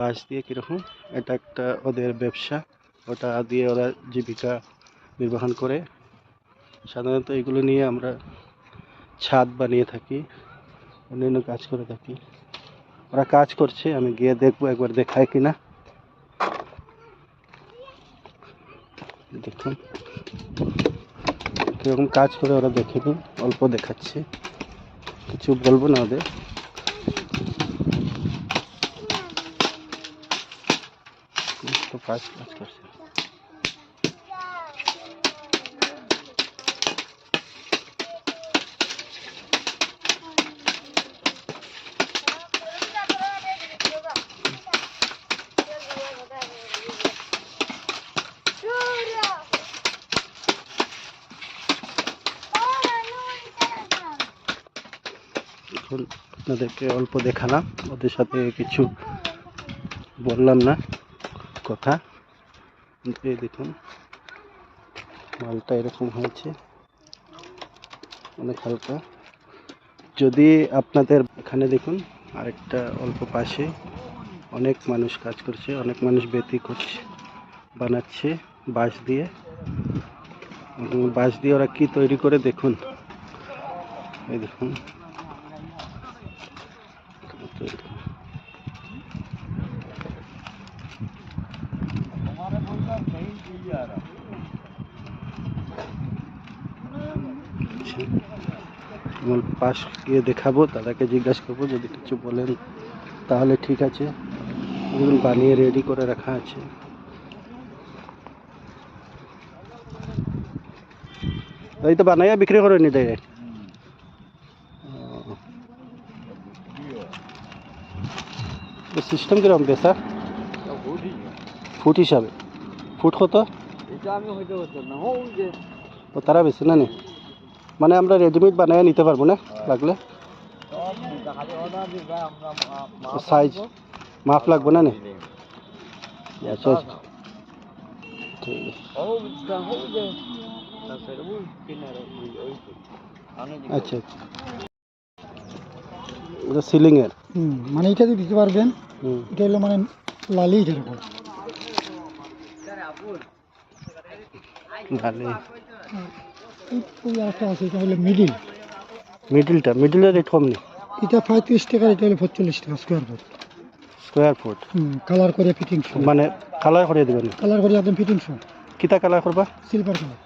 বাঁশ দিয়ে কীরকম, এটা একটা ওদের ব্যবসা, ওটা দিয়ে ওরা জীবিকা নির্বাহ করে। সাধারণত এগুলো নিয়ে আমরা ছাদ বানিয়ে থাকি, অন্যান্য কাজ করে থাকি। ওরা কাজ করছে, আমি গিয়ে দেখবো একবার দেখায় কিনা। দেখুন কীরকম কাজ করে ওরা, দেখে নিন, অল্প দেখাচ্ছি, কিছু বলবো না ওদের। তো কাজ করছে। এখন আপনাদেরকে অল্প দেখালাম, ওদের সাথে কিছু বললাম না কথা, কিন্তু এই দেখুন মালটা এরকম হয়েছে, অনেক হালকা। যদি আপনাদের এখানে দেখুন আরেকটা অল্প পাশে অনেক মানুষ কাজ করছে, অনেক মানুষ বেতি করছে, বানাচ্ছে বাঁশ দিয়ে। বাঁশ দিয়ে ওরা কি তৈরি করে দেখুন, এই দেখুন। পাশ গিয়ে দেখাবো, দাদাকে জিজ্ঞাসা করবো, যদি কিছু বলেন তাহলে ঠিক আছে। এগুলো বানিয়ে রেডি করে রাখা আছে। এই তো বানাইয়া বিক্রি করে নি ডাইরেক্ট। সিস্টেম কিরকম বেচা? ফুট হিসাবে। ফুট কত? ও তারা বেশি না নি, মানে আমরা রেডিমেড বানায় নিতে পারবো না লাগলে? সাইজ মাপ লাগবে না নি? আচ্ছা ঠিক আছে। আচ্ছা আচ্ছা, ওটা সিলিং এর। মানে এটা দিয়ে দিতে পারবেন। এটা হলো মানে লালি যেরকম ভালো। একটা আছে, এটা হলো মিডিল। মিডিলের রেট কম নেই? এটা 35 টাকা, এটা হলো 45 টাকা square foot. Square foot colour করে ফিটিং, মানে কালার করে দেবেন? কালার করে একদম ফিটিং সহ। কিতা কালার করবা? Silver colour.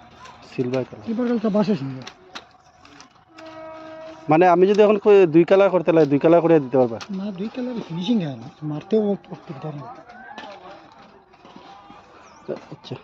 Silver colour? Silver কালারটা বাসের সঙ্গে। মানে আমি যদি এখন দুই কালার করতে লাগে, দুই কালার করে দিতে পারবা? না, দুই কালার ফিনিশিং হয় না, মারতেও একটু। আচ্ছা।